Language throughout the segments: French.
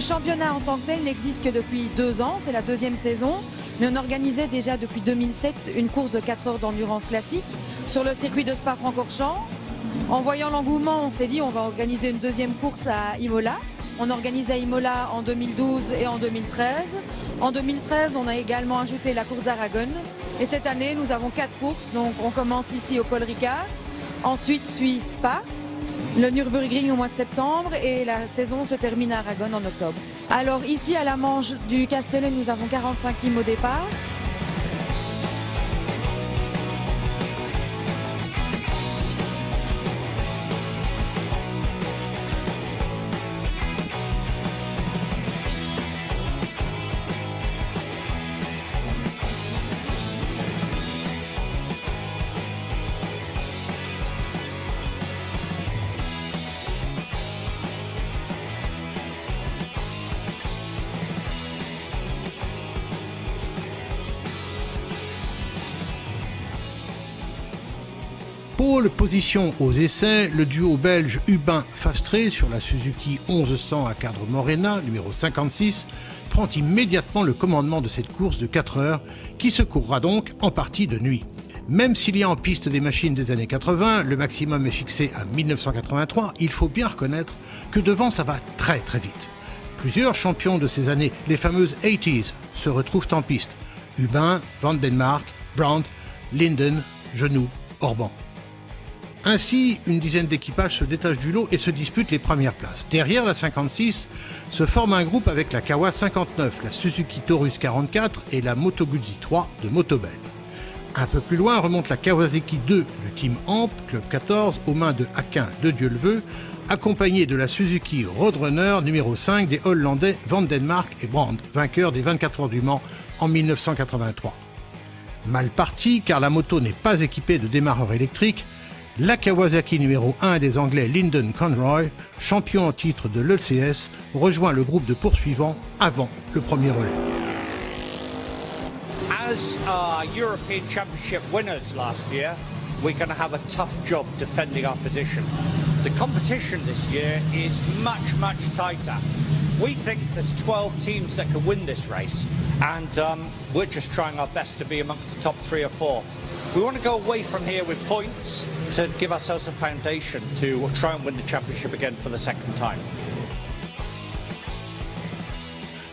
championnat en tant que tel n'existe que depuis 2 ans, c'est la 2e saison. Mais on organisait déjà depuis 2007 une course de 4 heures d'endurance classique sur le circuit de Spa-Francorchamps. En voyant l'engouement, on s'est dit on va organiser une 2e course à Imola. On organise à Imola en 2012 et en 2013. En 2013, on a également ajouté la course d'Aragon. Et cette année, nous avons 4 courses. Donc on commence ici au Paul Ricard. Ensuite suit Spa, le Nürburgring au mois de septembre et la saison se termine à Aragon en octobre. Alors ici à la manche du Castellet, nous avons 45 teams au départ. Pôle position aux essais, le duo belge Hubin-Fastré sur la Suzuki 1100 à cadre Morena, numéro 56, prend immédiatement le commandement de cette course de 4 heures qui se courra donc en partie de nuit. Même s'il y a en piste des machines des années 80, le maximum est fixé à 1983, il faut bien reconnaître que devant ça va très très vite. Plusieurs champions de ces années, les fameuses 80s, se retrouvent en piste. Hubin, Van den Mark, Brandt, Linden, Genoux, Orban. Ainsi, une dizaine d'équipages se détachent du lot et se disputent les premières places. Derrière la 56, se forme un groupe avec la Kawa 59, la Suzuki Taurus 44 et la Moto Guzzi 3 de Motobel. Un peu plus loin remonte la Kawasaki 2 du Team Amp, Club 14, aux mains de Aquin de Dieu le veut, accompagné de la Suzuki Roadrunner numéro 5 des Hollandais Van den Mark et Brandt, vainqueurs des 24 heures du Mans en 1983. Mal parti car la moto n'est pas équipée de démarreur électrique, la Kawasaki numéro 1 des Anglais Lyndon Conroy, champion en titre de l'ECS, rejoint le groupe de poursuivants avant le premier relais. As European Championship winners last year, we're going to have a tough job defending our position. The competition this year is much, much tighter. We think there's 12 teams that can win this race, and we're just trying our best to be amongst the top 3 or 4. We want to go away from here with points to give ourselves a foundation to try and win the championship again for the 2nd time.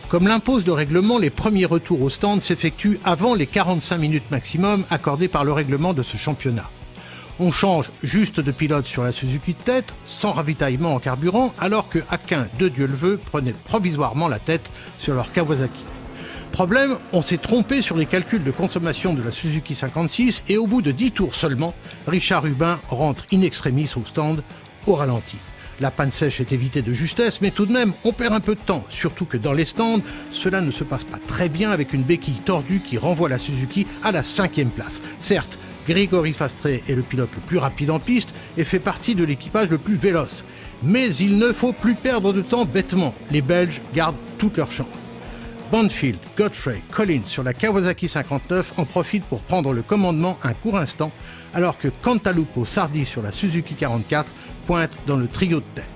Comme l'impose le règlement, les premiers retours au stand s'effectuent avant les 45 minutes maximum accordées par le règlement de ce championnat. On change juste de pilote sur la Suzuki de tête, sans ravitaillement en carburant, alors que Aquin de Dieu le veut prenait provisoirement la tête sur leur Kawasaki. Problème, on s'est trompé sur les calculs de consommation de la Suzuki 56 et au bout de 10 tours seulement, Richard Hubin rentre in extremis au stand au ralenti. La panne sèche est évitée de justesse, mais tout de même, on perd un peu de temps, surtout que dans les stands, cela ne se passe pas très bien avec une béquille tordue qui renvoie la Suzuki à la 5e place. Certes, Grégory Fastré est le pilote le plus rapide en piste et fait partie de l'équipage le plus véloce. Mais il ne faut plus perdre de temps bêtement. Les Belges gardent toutes leurs chances. Banfield, Godfrey, Collins sur la Kawasaki 59 en profitent pour prendre le commandement un court instant, alors que Cantalupo Sardi sur la Suzuki 44 pointe dans le trio de tête.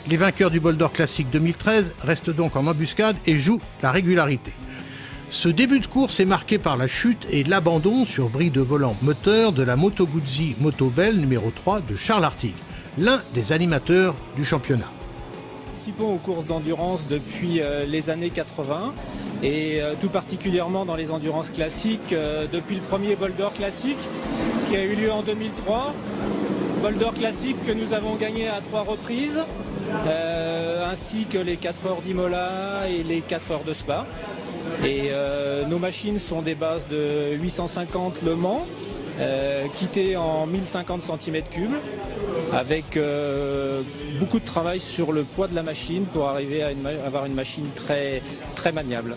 Les vainqueurs du Bol d'Or Classique 2013 restent donc en embuscade et jouent la régularité. Ce début de course est marqué par la chute et l'abandon sur bride de volant moteur de la Moto Guzzi Motobel numéro 3 de Charles Hartig, l'un des animateurs du championnat. Participons aux courses d'endurance depuis les années 80 et tout particulièrement dans les endurances classiques depuis le premier Bol d'Or Classique qui a eu lieu en 2003. Bol d'Or Classique que nous avons gagné à 3 reprises, ainsi que les 4 heures d'Imola et les 4 heures de Spa. Et nos machines sont des bases de 850 Le Mans, quittées en 1050 cm3, avec beaucoup de travail sur le poids de la machine pour arriver à avoir une machine très, très maniable.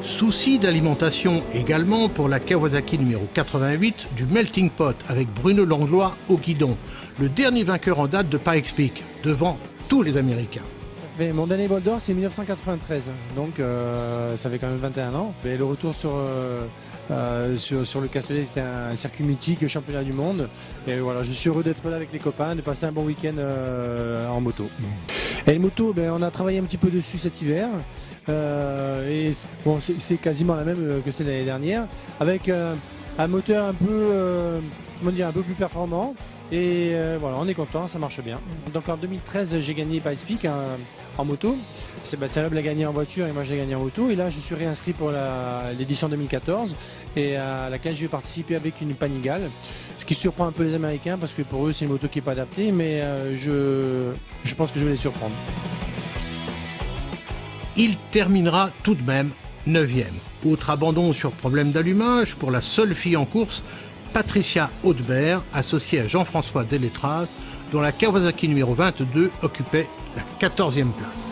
Souci d'alimentation également pour la Kawasaki numéro 88 du Melting Pot avec Bruno Langlois au guidon, le dernier vainqueur en date de Pikes Peak, devant tous les Américains. Mais mon dernier bol d'or, c'est 1993, donc ça fait quand même 21 ans. Et le retour sur le Castellet, c'était un circuit mythique, championnat du monde. Et voilà, je suis heureux d'être là avec les copains, de passer un bon week-end en moto. Et le moto, on a travaillé un petit peu dessus cet hiver. Et bon, c'est quasiment la même que celle de l'année dernière, avec un moteur un peu, un peu plus performant. Et voilà, on est content, ça marche bien. Donc en 2013, j'ai gagné Pikes Peak en moto. Sébastien Loeb l'a gagné en voiture et moi j'ai gagné en moto. Et là, je suis réinscrit pour l'édition 2014 et à laquelle je vais participer avec une Panigale. Ce qui surprend un peu les Américains parce que pour eux, c'est une moto qui n'est pas adaptée, mais je pense que je vais les surprendre. Il terminera tout de même 9e. Autre abandon sur problème d'allumage pour la seule fille en course, Patricia Audebert, associée à Jean-François Delettrade, dont la Kawasaki numéro 22 occupait la 14e place.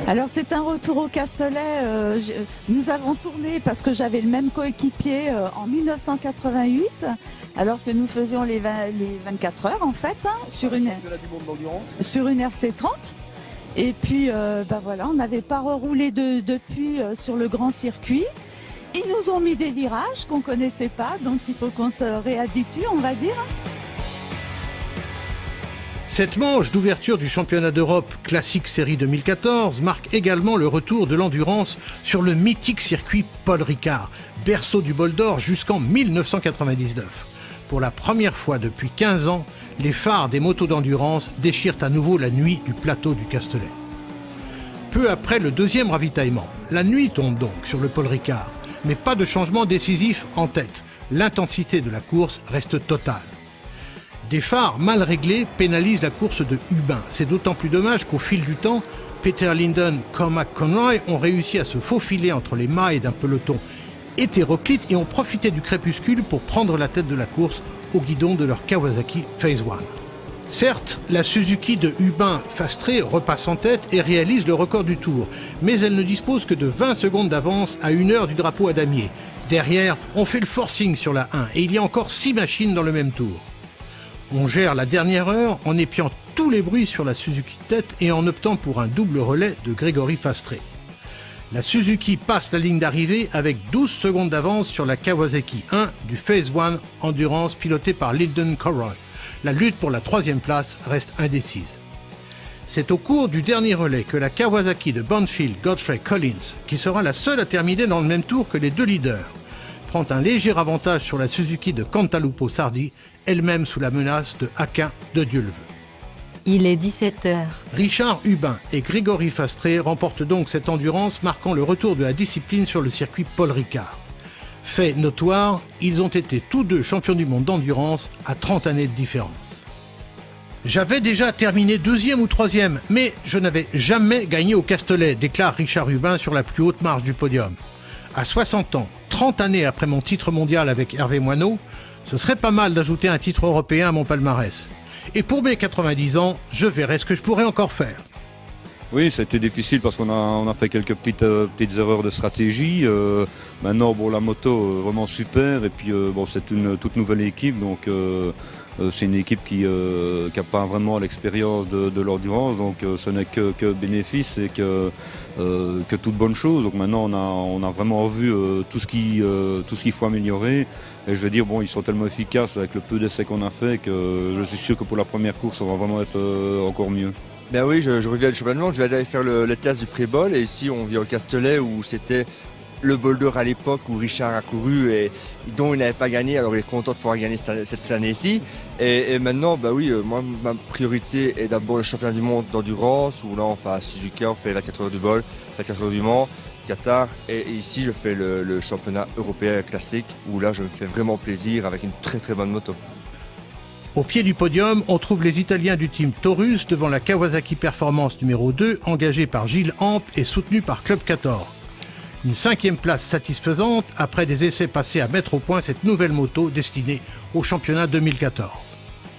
Alors c'est un retour au Castellet. Nous avons tourné parce que j'avais le même coéquipier en 1988, alors que nous faisions les 24 heures en fait, sur une RC30. Et puis voilà, on n'avait pas reroulé depuis sur le grand circuit. Ils nous ont mis des virages qu'on ne connaissait pas, donc il faut qu'on se réhabitue, on va dire. Cette manche d'ouverture du championnat d'Europe Classique Série 2014 marque également le retour de l'endurance sur le mythique circuit Paul Ricard, berceau du bol d'or jusqu'en 1999. Pour la première fois depuis 15 ans, les phares des motos d'endurance déchirent à nouveau la nuit du plateau du Castellet. Peu après le deuxième ravitaillement, la nuit tombe donc sur le Paul Ricard, mais pas de changement décisif en tête. L'intensité de la course reste totale. Des phares mal réglés pénalisent la course de Hubin. C'est d'autant plus dommage qu'au fil du temps, Peter Linden, Cormac Conroy ont réussi à se faufiler entre les mailles d'un peloton hétéroclite et ont profité du crépuscule pour prendre la tête de la course au guidon de leur Kawasaki Phase 1. Certes, la Suzuki de Hubin Fastré repasse en tête et réalise le record du tour, mais elle ne dispose que de 20 secondes d'avance à 1 heure du drapeau à damier. Derrière, on fait le forcing sur la 1 et il y a encore 6 machines dans le même tour. On gère la dernière heure en épiant tous les bruits sur la Suzuki de tête et en optant pour un double relais de Grégory Fastré. La Suzuki passe la ligne d'arrivée avec 12 secondes d'avance sur la Kawasaki 1 du Phase 1 Endurance pilotée par Linden Conroy. La lutte pour la 3e place reste indécise. C'est au cours du dernier relais que la Kawasaki de Banfield Godfrey Collins, qui sera la seule à terminer dans le même tour que les deux leaders, prend un léger avantage sur la Suzuki de Cantalupo Sardi, elle-même sous la menace de Aquin de Dieu le veut. Il est 17h. Richard Hubin et Grégory Fastré remportent donc cette endurance, marquant le retour de la discipline sur le circuit Paul Ricard. Fait notoire, ils ont été tous deux champions du monde d'endurance à 30 années de différence. J'avais déjà terminé 2e ou 3e, mais je n'avais jamais gagné au Castellet, déclare Richard Hubin sur la plus haute marche du podium. À 60 ans, 30 années après mon titre mondial avec Hervé Moineau, ce serait pas mal d'ajouter un titre européen à mon palmarès. Et pour mes 90 ans, je verrai ce que je pourrais encore faire. Oui, ça a été difficile parce qu'on a fait quelques petites erreurs de stratégie. Maintenant, la moto, vraiment super. Et puis, c'est une toute nouvelle équipe. Donc, c'est une équipe qui n'a pas vraiment l'expérience de l'endurance. Donc, ce n'est que bénéfice et que toute bonne chose. Donc, maintenant, on a vraiment vu tout ce qu'il faut améliorer. Et je veux dire, ils sont tellement efficaces avec le peu d'essais qu'on a fait que je suis sûr que pour la première course, ça va vraiment être encore mieux. Ben oui, je reviens du championnat du monde, je vais aller faire le test du pré-bol et ici on vient au Castellet où c'était le bol d'or à l'époque où Richard a couru et dont il n'avait pas gagné, alors il est content de pouvoir gagner cette année-ci. Et maintenant, moi ma priorité est d'abord le championnat du monde d'endurance où là on fait à Suzuka, on fait 24 heures du bol, 24 heures du Mans, Qatar et ici je fais le championnat européen classique où là je me fais vraiment plaisir avec une très très bonne moto. Au pied du podium, on trouve les Italiens du team Taurus devant la Kawasaki Performance numéro 2, engagée par Gilles Amp et soutenue par Club 14. Une 5e place satisfaisante après des essais passés à mettre au point cette nouvelle moto destinée au championnat 2014.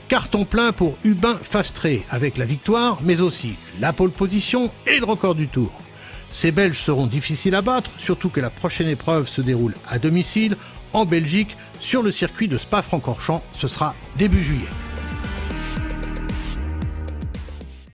Carton plein pour Hubin Fastré avec la victoire, mais aussi la pole position et le record du tour. Ces Belges seront difficiles à battre, surtout que la prochaine épreuve se déroule à domicile, en Belgique, sur le circuit de Spa-Francorchamps. Ce sera début juillet.